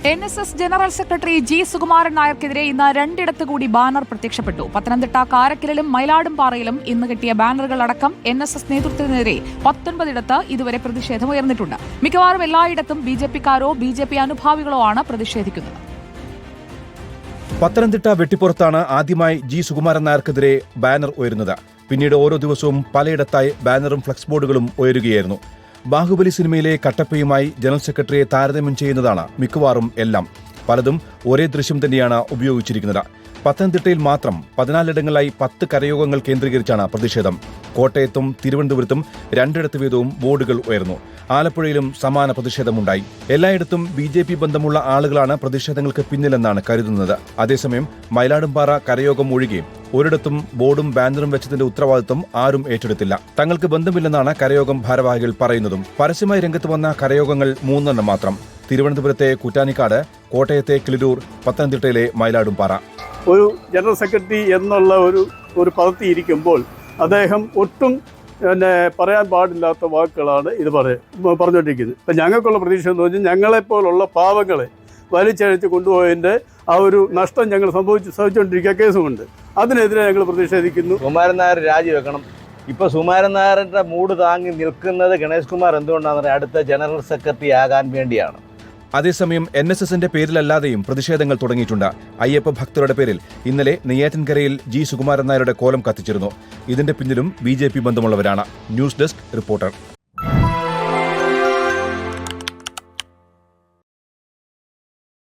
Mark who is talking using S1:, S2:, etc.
S1: NSS general secretary G Sukumaran നായർക്കെതിരെ ഇന്ന് രണ്ടിടത്ത് കൂടി ബാനർ പ്രത്യക്ഷപ്പെട്ടു. പത്തനംതിട്ട കാരക്കലിലും മയിലാടുംപാറയിലും ഇന്ന് കിട്ടിയ ബാനറുകൾ അടക്കം NSS നേതൃത്വത്തിനെതിരെ 19 ഇതുവരെ പ്രതിഷേധമുയർന്നിട്ടുണ്ട്. മിക്കവാറും എല്ലായിടത്തും BJP-ക്കാരോ BJP അനുഭാവികളോ ആണ് പ്രതിഷേധിക്കുന്നത്.
S2: പത്തനംതിട്ട വെട്ടിപ്പുറത്താണ് ആദ്യമായി ജി സുകുമാരൻ നായർക്കെതിരെ ബാനർ ഉയരുന്നത്. പിന്നീട് ഓരോ ദിവസവും പലയിടത്തായി ബാനറും ഫ്ലക്സ് ബോർഡുകളും ഉയരുകയായിരുന്നു. ബാഹുബലി സിനിമയിലെ കട്ടപ്പയുമായി ജനറൽ സെക്രട്ടറിയെ താരതമ്യം ചെയ്യുന്നതാണ് മിക്കവാറും എല്ലാം. പലതും ഒരേ ദൃശ്യം തന്നെയാണ് ഉപയോഗിച്ചിരിക്കുന്നത്. പത്തനംതിട്ടയിൽ മാത്രം 14 10 കരയോഗങ്ങൾ കേന്ദ്രീകരിച്ചാണ് പ്രതിഷേധം. കോട്ടയത്തും തിരുവനന്തപുരത്തും 2 വീതവും ബോർഡുകൾ ഉയർന്നു. ആലപ്പുഴയിലും സമാന പ്രതിഷേധമുണ്ടായി. എല്ലായിടത്തും BJP ബന്ധമുള്ള ആളുകളാണ് പ്രതിഷേധങ്ങൾക്ക് പിന്നിലെന്നാണ് കരുതുന്നത്. അതേസമയം മയിലാടുംപാറ കരയോഗം ഒഴികെ ഒരിടത്തും ബോർഡും ബാനറും വെച്ചതിന്റെ ഉത്തരവാദിത്വം ആരും ഏറ്റെടുത്തില്ല. തങ്ങൾക്ക് ബന്ധമില്ലെന്നാണ് കരയോഗം ഭാരവാഹികൾ പറയുന്നതും. പരസ്യമായി രംഗത്ത് വന്ന കരയോഗങ്ങൾ 3 മാത്രം. തിരുവനന്തപുരത്തെ കുറ്റാനിക്കാട്, കോട്ടയത്തെ കിളിരൂർ, പത്തനംതിട്ടയിലെ മയിലാടുംപാറ.
S3: ഒരു ജനറൽ സെക്രട്ടറി എന്നുള്ള ഒരു പദത്തിൽ ഇരിക്കുമ്പോൾ അദ്ദേഹം ഒട്ടും പറയാൻ പാടില്ലാത്ത വാക്കുകളാണ് ഇത് പറഞ്ഞുകൊണ്ടിരിക്കുന്നത്. ഇപ്പം ഞങ്ങൾക്കുള്ള പ്രതീക്ഷ എന്ന് പറഞ്ഞാൽ ഞങ്ങളെപ്പോലുള്ള പാവങ്ങളെ വലിച്ചഴിച്ച് കൊണ്ടുപോയതിൻ്റെ ആ ഒരു നഷ്ടം ഞങ്ങൾ സഹിച്ചുകൊണ്ടിരിക്കുക കേസുമുണ്ട്. അതിനെതിരെ ഞങ്ങൾ പ്രതിഷേധിക്കുന്നു.
S4: സുകുമാരൻ നായർ രാജിവെക്കണം. ഇപ്പോൾ സുകുമാരൻ നായരുടെ മൂട് താങ്ങി നിൽക്കുന്നത് ഗണേഷ് കുമാർ എന്തുകൊണ്ടാണെന്ന് അടുത്ത ജനറൽ സെക്രട്ടറി ആകാൻ വേണ്ടിയാണ്.
S2: അതേസമയം NSSന്റെ പേരിലല്ലാതെയും പ്രതിഷേധങ്ങൾ തുടങ്ങിയിട്ടുണ്ട്. അയ്യപ്പ ഭക്തരുടെ പേരിൽ ഇന്നലെ നെയ്യാറ്റിൻകരയിൽ ജി സുകുമാരൻ നായരുടെ കോലം കത്തിച്ചിരുന്നു. ഇതിന്റെ പിന്നിലും BJP ബന്ധമുള്ളവരാണ്. News desk reporter.